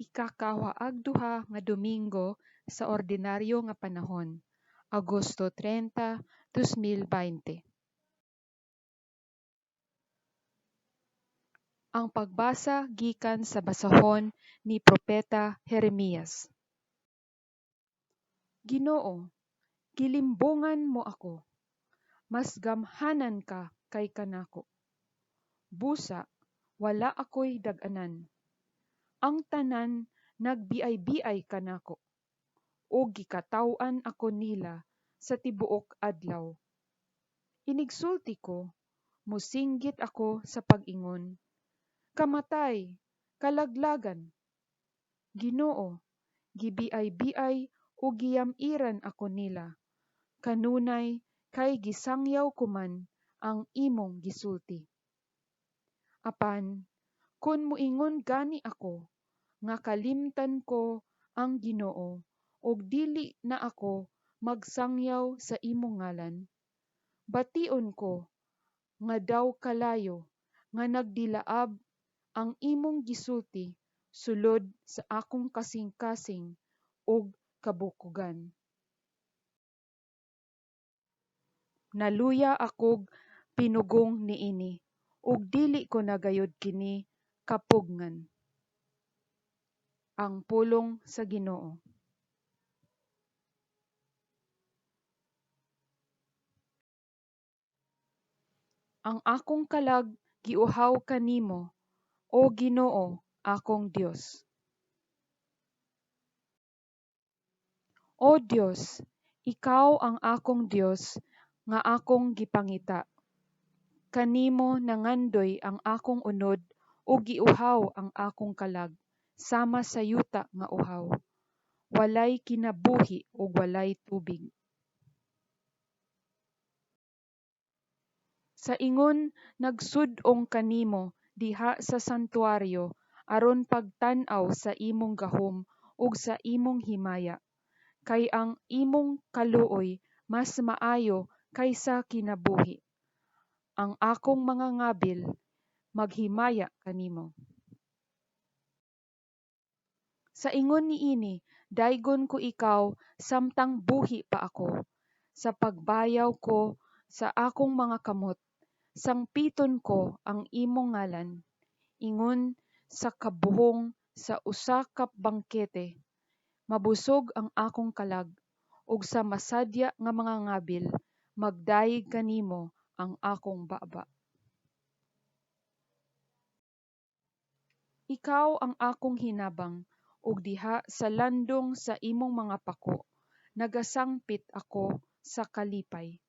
Ikakawaagduha nga Domingo sa ordinaryo nga panahon, Agosto 30, 2020. Ang pagbasa gikan sa basahon ni Propeta Jeremias. Ginoo, gilimbungan mo ako, mas gamhanan ka kay kanako. Busa, wala ako'y dag-anan. Ang tanan nagbiay-biay kanako, o gikataw-an ako nila sa tibuok adlaw. Inigsulti ko, musinggit ako sa pag-ingon. Kamatay, kalaglagan. Ginoo, gibiay-biay o giyam-iran ako nila. Kanunay kay gisangyaw ko man ang imong gisulti. Apan, kun muingon gani ako, nga kalimtan ko ang Ginoo, og dili na ako magsangyaw sa imong ngalan, bation ko nga daw kalayo nga nagdilaab ang imong gisulti sulod sa akong kasing-kasing ug kabukugan. Naluya akog pinugong niini, ug dili ko na gayud kini kapugngan. Ang pulong sa Ginoo. Ang akong kalag giuhaw kanimo, o Ginoo, akong Dios. O Dios, ikaw ang akong Dios nga akong gipangita. Kanimo nangandoy ang akong unod ug giuhaw ang akong kalag sama sa yuta nga uhaw. Walay kinabuhi ug walay tubig. Sa ingon nagsud-ong kanimo diha sa santuaryo aron pagtan-aw sa imong gahom ug sa imong himaya, kay ang imong kaluoy mas maayo kaysa kinabuhi. Ang akong mga ngabil maghimaya kanimo. Sa ingon niini, daygon ko ikaw samtang buhi pa ako. Sa pagbayaw ko sa akong mga kamot, sangpiton ko ang imong ngalan. Ingon sa kabuhong sa usa ka bangkete, mabusog ang akong kalag, ug sa masadya nga mga ngabil, magdayeg kanimo ang akong baba. Ikaw ang akong hinabang, ug diha sa landong sa imong mga pako, nagasangpit ako sa kalipay.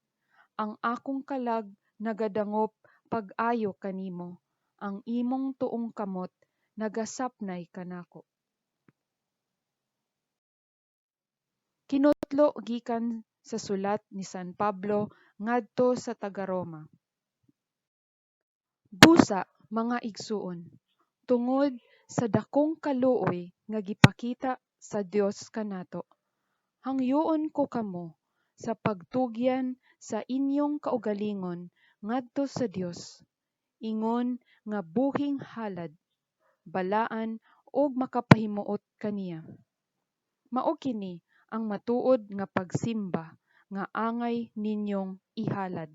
Ang akong kalag nagadangop pag-ayo kanimo, ang imong tuong kamot nagasapnay kanako. Kinutlo gikan sa sulat ni San Pablo ngadto sa taga-Roma. Busa, mga igsuon, tungod sa dakong kaluoy nga gipakita sa Dios kanato, hangyoon ko kamo sa pagtugyan sa inyong kaugalingon ngadto sa Dios, ingon nga buhing halad, balaan ug makapahimuot kaniya. Mao kini ang matuod nga pagsimba nga angay ninyong ihalad.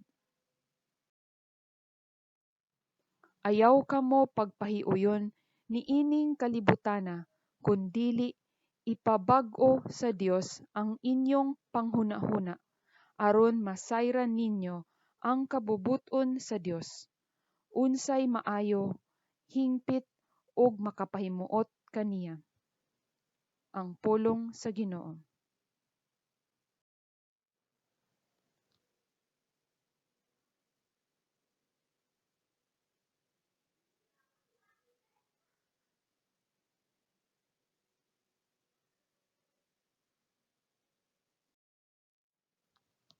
Ayaw kamo pagpahiuyon niining kalibutana, kundili ipabag-o sa Dios ang inyong panghunahuna, aron masayran ninyo ang kabubut-on sa Dios, unsay maayo, hingpit ug makapahimuot kaniya. Ang pulong sa Ginoo.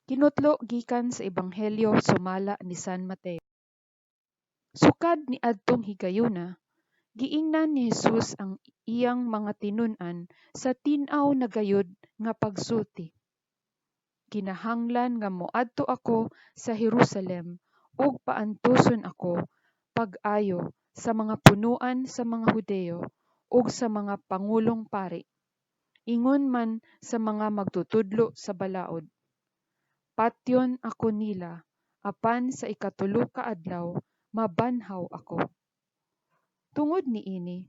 Kinutlo gikan sa Ebanghelyo sumala ni San Mateo. Sukad ni adtong higayuna, giingnan ni Jesus ang iyang mga tinun-an sa tin-aw na gayud nga pagsulti. Kinahanglan nga moadto ako sa Jerusalem ug paantuson ako pag-ayo sa mga punuan sa mga Hudiyo ug sa mga pangulong pari, ingon man sa mga magtutudlo sa balaod. Patyon ako nila, apan sa ikatulo ka adlaw, mabanhaw ako. Tungod niini,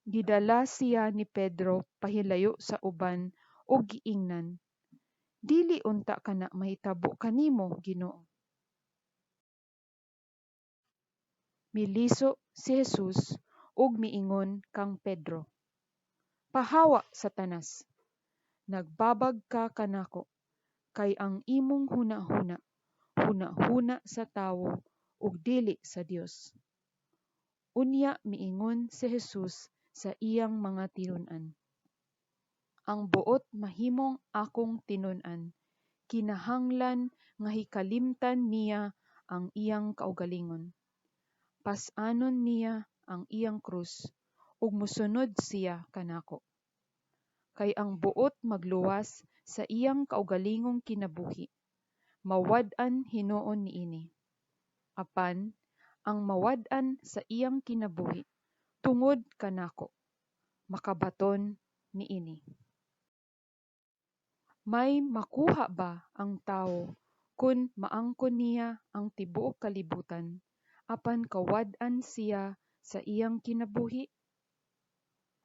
gidala siya ni Pedro pahilayo sa uban ug giingnan, dili unta kana mahitabo kanimo, Ginoo. Miliso si Jesus ug miingon kang Pedro, "Pahawa, Satanas! Nagbabag ka kanako, kay ang imong hunahuna, hunahuna sa tawo ug dili sa Dios." Unya miingon si Jesus sa iyang mga tinun-an, "Ang buot mahimong akong tinun-an, kinahanglan nga hikalimtan niya ang iyang kaugalingon. Pas-anon niya ang iyang krus, ug mosunod siya kanako. Kay ang buot magluwas sa iyang kaugalingong kinabuhi, mawad-an hinuon niini. Apan ang mawad-an sa iyang kinabuhi tungod kanako, makabaton niini. May makuha ba ang tawo kun maangkon niya ang tibuok kalibutan, apan kawad-an siya sa iyang kinabuhi?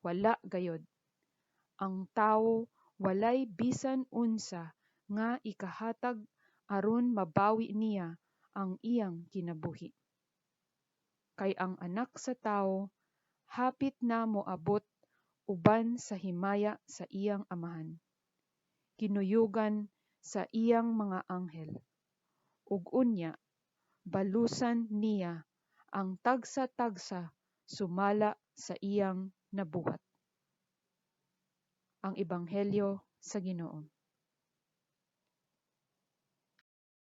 Wala gayod. Ang tawo walay bisan unsa nga ikahatag aron mabawi niya ang iyang kinabuhi. Kay ang anak sa tawo hapit na moabot uban sa himaya sa iyang amahan, kinuyugan sa iyang mga anghel, ug unya balusan niya ang tagsa-tagsa sumala sa iyang nabuhat. Ang Ebanghelyo sa Ginoo.